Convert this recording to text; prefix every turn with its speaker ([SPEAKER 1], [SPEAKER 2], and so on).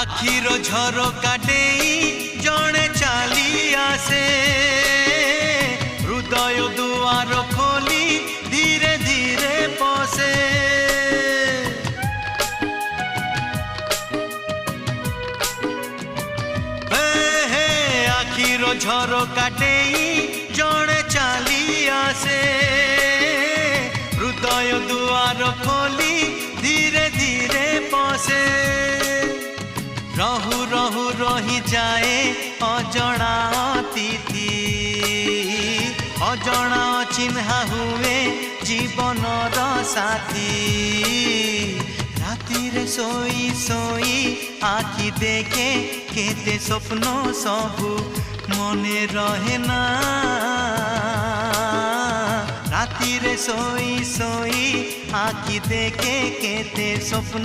[SPEAKER 1] आखिर झरका डेई जणे चली आसे हृदय दुआर खोली धीरे धीरे पसे आखिर झरका डेई जणे चली आसे हृदय दुआर खोली धीरे धीरे पसे रहु रहु रही जाए अजणा अतिथि अजणा चिन्हा हुए जीवनर साथी रातिरे सोई सोई आखि देखे केते स्वप्न सबु मने रहे ना रातिरे सोई सोई आखि देखे केते स्वप्न